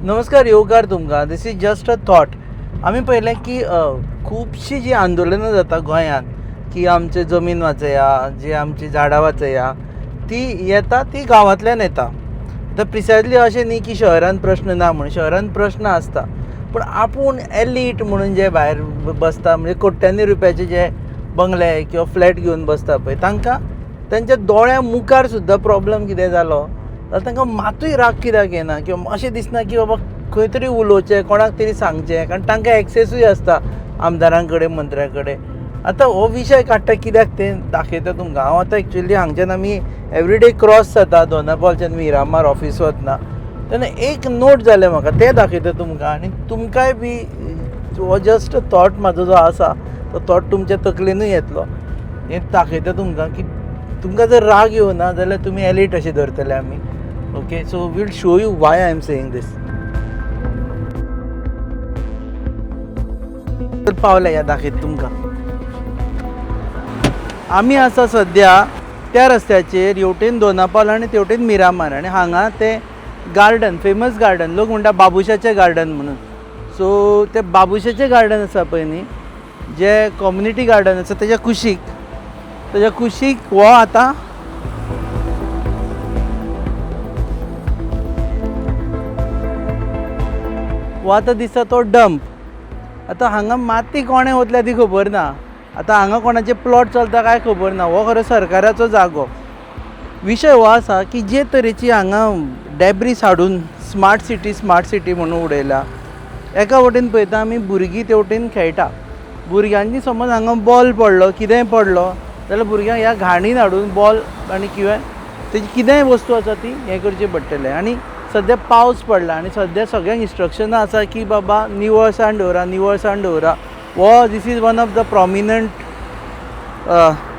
नमस्कार, येवकार तुमकां. दिस इज जस्ट अ थॉट. आमी पळयलें की खुबशीं जीं आंदोलनां जाता गोंयांत की आमची जमीन वाचया, जी आमची झाडां वाचया, ती येता ती गांवांतल्यान येता. आतां प्रिसायसली अशें न्ही की शहरांत प्रश्न ना म्हणून, शहरांत प्रश्न आसता. पूण आपूण एलीट म्हणून जे भायर बसता, म्हणजे कोट्यांनी रुपयाचे जे बंगले किंवा फ्लॅट घेवन बसता पळय, तांकां तांच्या दोळ्या मुखार सुद्दां प्रॉब्लम कितें जालो जाल्यार तांकां मातूय राग कित्याक येना, किंवा अशें दिसना की बाबा खंय तरी उलोवचें, कोणाक तरी सांगचें, कारण तांकां एक्सेसूय आसता आमदारां कडेन, मंत्र्यां कडेन. आतां हो विशय काडटा कित्याक तें दाखयता तुमकां. हांव आतां एक्चुअली हांगच्यान आमी एवरीडे क्रॉस जाता दोनापावलच्यान मिरामार ऑफीस वतना, तेन्ना एक नोट जालें म्हाका, तें दाखयता तुमकां. आनी तुमकांय बी हो जस्ट थॉट म्हाजो जो आसा तो थॉट तुमच्या तकलेनूय येतलो. हें दाखयता तुमकां की तुमकां जर राग येवना जाल्यार तुमी एलीट अशें धरतले आमी. Okay, so we'll show you why I am saying this. पावल्या ह्या दाखयता तुमकां. आमी आसा सद्या त्या रस्त्याचेर हेवटेन दोनापावल आनी तेवटेन मिरामार, आनी हांगा तें गार्डन, फेमस गार्डन, लोक म्हणटा बाबुशाचें गार्डन म्हणून. सो तें बाबुशाचें गार्डन आसा पळय न्ही, जें कम्युनिटी गार्डन आसा तेज्या कुशीक हो आतां दिसता तो डंप. आतां हांगा माती कोणें ओतल्या ती खबर ना. आतां हांगा कोणाचे प्लॉट चलता काय खबर ना. हो खरो सरकाराचो जागो. विशय हो आसा की जे तरेची हांगा डॅब्रीस हाडून स्मार्ट सिटी म्हणून उडयला. एका वटेन पळयता आमी भुरगीं तेवटेन खेळटा. भुरग्यांनी समज हांगा बॉल पडलो, कितेंय पडलो जाल्यार भुरग्यांक ह्या घाणीन हाडून बॉल आनी किंवा तेजी कितेंय वस्तू आसा ती हें करचें पडटलें. आनी सद्या पावस पडला आनी सद्या सगळ्यांक इंस्ट्रक्शनां आसा की बाबा निवळसाण दवरा. हो this is one of the prominent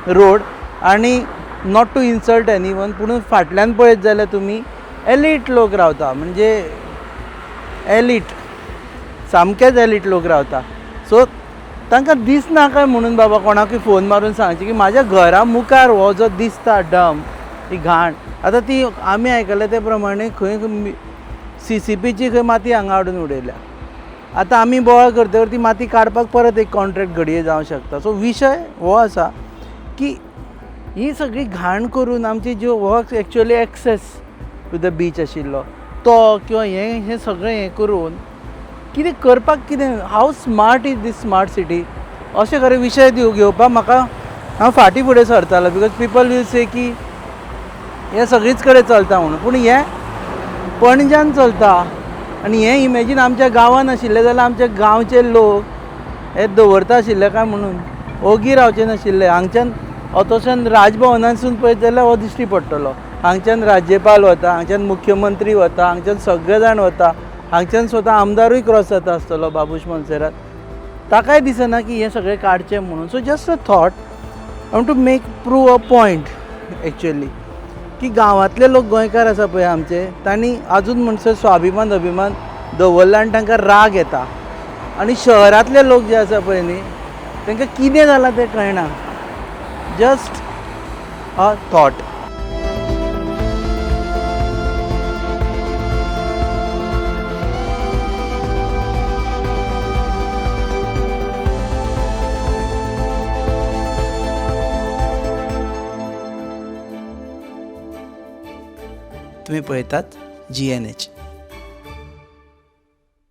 road, आनी नॉट टू इन्सल्ट एनीवन, पूण फाटल्यान पळयत जाल्यार तुमी एलीट लोक रावता. म्हणजे एलीट, सामकेच एलीट लोक रावता. सो तांकां दिसना काय म्हणून बाबा कोणाकूय फोन मारून सांगचें की म्हाज्या घरा मुखार हो जो दिसता डंप, ही घाण. आतां ती आमी आयकल्या ते प्रमाणे खंय CCPची खंय माती हांगा हाडून उडयल्या. आतां आमी बोवाळ करतकर ती माती काडपाक परत एक कॉन्ट्रॅक्ट घडये जावंक शकता. सो विशय हो आसा की ही सगळी घाण करून आमची ज्यो हो actually access to the beach आशिल्लो तो, किंवा हें सगळें हें करून कितें करपाक, कितें how smart is this smart city, अशें खरें विशय घेवपाक म्हाका, हांव फाटीं फुडें सरतालो. बिकॉज पीपल वील से की हें सगळीच कडेन चलता म्हणून. पूण हें पणज्यान चलता. आनी हें इमॅजीन आमच्या गांवांत आशिल्लें जाल्यार आमचे गांवचे लोक हें दवरता आशिल्ले काय म्हणून ओगी रावचे नाशिल्ले. हांगच्यान अतोच्यान राजभवनासून पळयत जाल्यार हो दिश्टी पडटलो. हांगच्यान राज्यपाल वता, हांगच्यान मुख्यमंत्री वता, हांगच्यान सगळे जाण वता, हांगच्यान स्वता आमदारूय क्रॉस जाता आसतलो बाबूश मोन्सेरात. ताकाय दिसना की हें सगळें काडचें म्हणून. So just a thought, I want to prove a point actually, की गांवांतले लोक गोंयकार आसा पळय आमचे, तांणी आजून म्हणसर स्वाभिमान दवरला आनी तांकां राग येता. आनी शहरांतले लोक जे आसा पळय न्ही, तांकां कितें जालां तें कळना. Just a thought. तुम्ही पळयतात GNH.